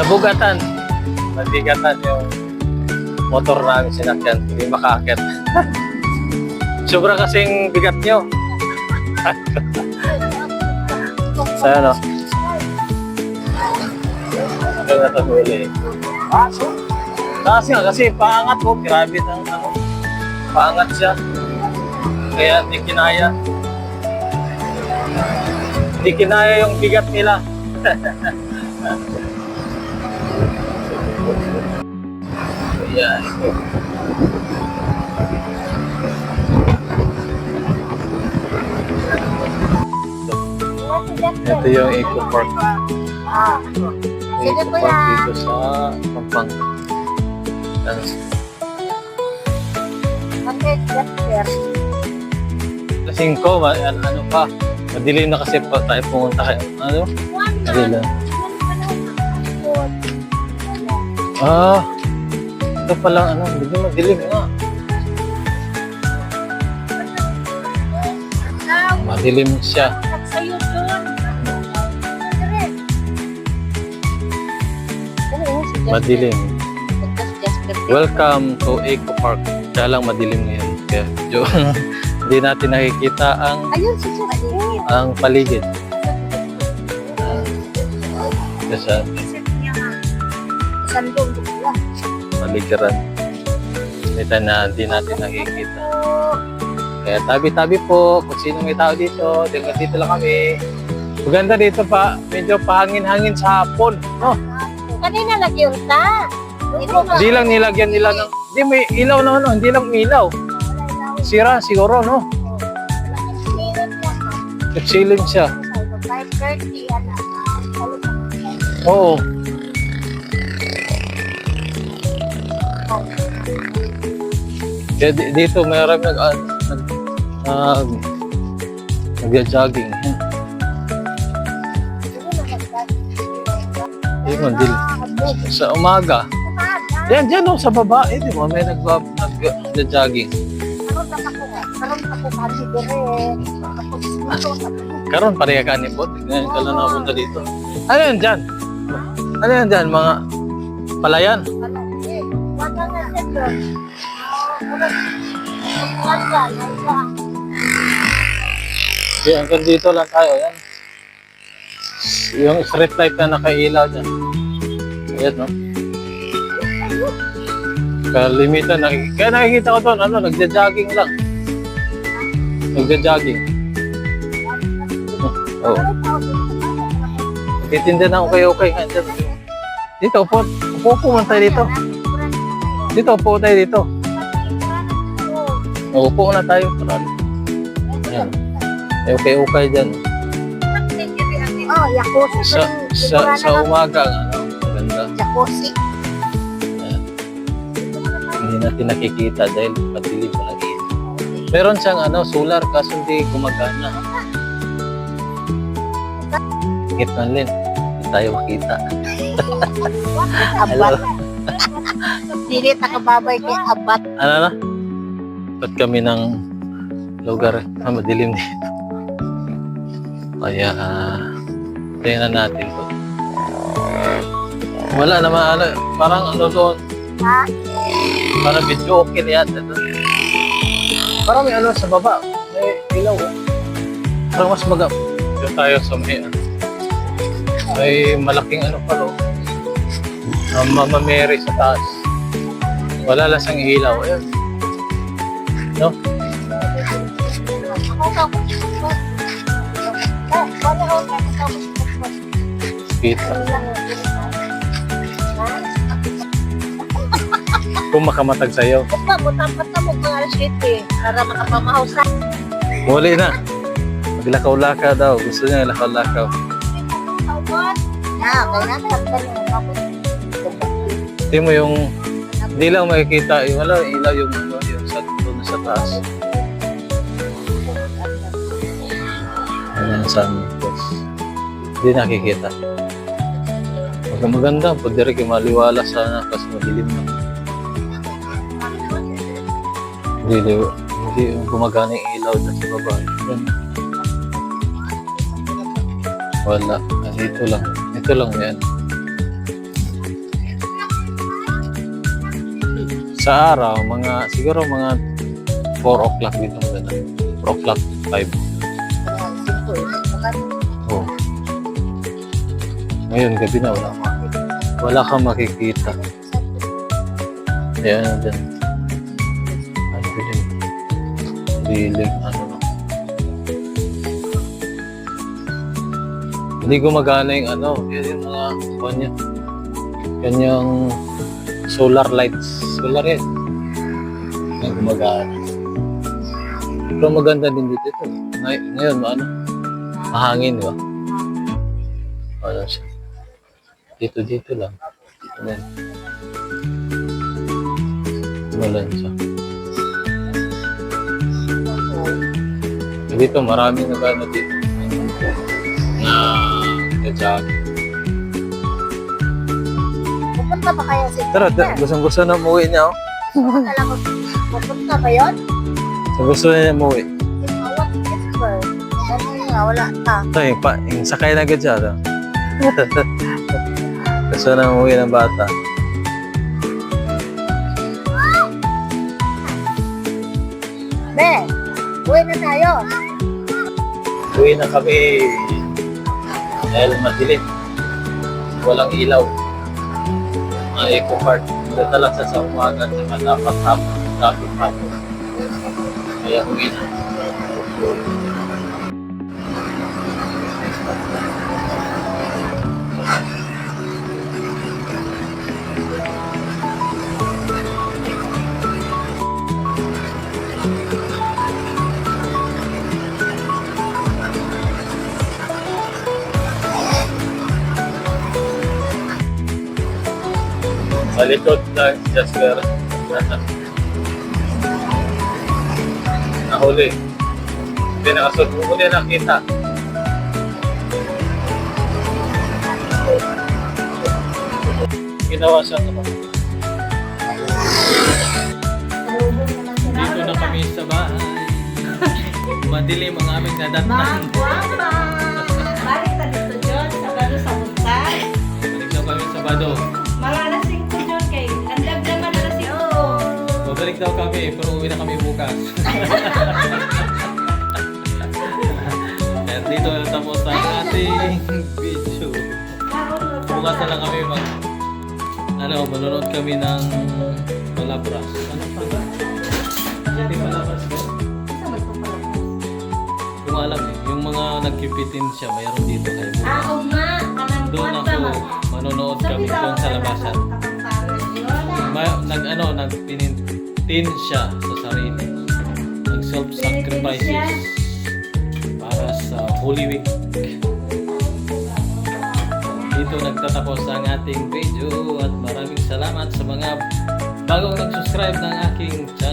Nabugatan. Nabigatan yung motor namin sinakyan. Hindi makaakit. Sobra kasing bigat nyo. So, ano? Ito na tabuli. Kasi paangat po. Grabe ng ano. Paangat siya. Kaya hindi kinaya. Hindi kinaya yung bigat nila. Ayan. Ito yung Eco Park. Sige, Eco kuya. Park dito sa Pampanga. Okay, just there. Kasing ko, ano pa, madilim na kasi pa tayo pumunta kayo. Ano? Madilim. Ito palang ano, hindi madilim nga. Madilim siya. Sa'yo dun. Madilim. Welcome to Eco Park. Kaya lang madilim ngayon. Kaya medyo hindi natin nakikita Ayun, susunod. ang paligid. Kasi Sandong bukla. paligiran. Ito na hindi natin nakikita. Kaya tabi-tabi po. Kung sino may tao dito, dito lang kami. Maganda dito pa. Medyo pahangin-hangin sa hapon. No? Kanina lagi yung ta. Hindi lang nilagyan nila ng... Hindi, may ilaw na ano. Hindi lang ilaw. Sira siguro, no? Nagsilin siya. 5:30, ano. Oo. Kaya dito mayroon nag-jogging. Ayun, sa umaga. Yan, dyan sa baba. Di ba? May nag-jogging. Karon pareha ka ni Bot. Ngayon ka lang napunta dito. Ano yan dyan? Ano yan dyan? Mga palayan? Yan, hanggang dito lang tayo. Yan. Yung street light na nakailaw dyan. Ayan, no? Kalimitan. Kaya nakikita ko doon, ano, nagja-jogging lang. Nagja-jogging. Oo. Titinda na ako kayo nga dyan. Dito, upo man tayo dito. Dito, upo tayo dito. Upo na tayo. Ayan. Okay dyan. Oh, Yakusi. Sa umaga, ano, maganda. Yakusi. Hindi natin nakikita dahil madilim pa lagi. Meron siyang ano, solar kaso hindi gumagana. Ingit man din. Hindi tayo makita. Abat. Dili takababay kay abat. Ano na? Ba't kami ng lugar madilim dito. Kaya tingnan natin to. Wala naman ano, parang ano doon. Ha? Parang video okay na yan. Parang may ano sa baba. May ilaw. Parang mas magap. Dito tayo sa may malaking ano pa lo. Mama Mary sa taas. Wala lang siyang ilaw. Ayan. No? Kita. Kung makamatag sa'yo. Basta mo tapat na mo mga alas 7 para makapamahaw sa. Muli na. Maglakaw-lakaw daw. Gusto niya lakaw-lakaw. Na, kaya natatapal mo tapos. Hindi mo yung... Hindi lang makikita. Wala ilaw yung doon sa taas. Ayan sa amin. Hindi nakikita. Maganda. Pwede rin maliwala sana kasi madilim na. Hindi gumagana yung ilaw dyan sa baba. Yan. Wala. Ito lang yan. Sa araw, siguro mga 4 o'clock dito maganda. 4 o'clock, 5. Oh. Ngayon, gabi na, wala kang makikita. Ayan, dyan. Ang dilim. Dilim, ano na. Hindi gumagana yung ano, yun yung mga kanya. Kanyang solar lights. Solar yan. Hindi gumagana. Pero maganda din dito ito. Ngayon, ano, mahangin, di ba? Ano siya? Dito lang. Ayan. Walan siya. Dito, maraming nagano dito. Na kajag. Pupunta pa kaya si Pero gusto na umuwi niya, oh. Pupunta ba yun? Gusto niya umuwi. What is for? Ano nga, wala ka. Ito, yung sakay na kajag, oh. Gusto na umuwi ng bata. Be, uwi na tayo. Uwi na kami. Dahil madilim. Walang ilaw. Mga eco park. Dala sa umaga at dapat traffic pa. Kaya uwi na. Sa likod lang, Jasper. Nahuli. Hindi nakasod. Hindi nakita. Ginawa siya naman. Dito na kami sa bahay. Madilim ang aming nadatnan. Guwapa! Balik ka dito, John. Sabado sa Muntay. Balik daw kami sa Bado. Malalasing ko, John, kay Andab na malalasing ko. Babalik daw kami, pero uwi na kami bukas. At dito tapos ang ating video. Bukas na lang kami manonood kami ng Palabras. Ano pa ba? Hindi Palabras ba? Kung alam eh, yung mga nagkipitin siya, mayroon dito kayo bukas. Oo nga, kanang Doon ako, manonood kami doon sa labasan. Nagpinin siya sa sarili. Nag-self-sacrifices para sa Holy Week. Dito nagtatapos ang ating video at maraming salamat sa mga bagong nag-subscribe ng aking channel.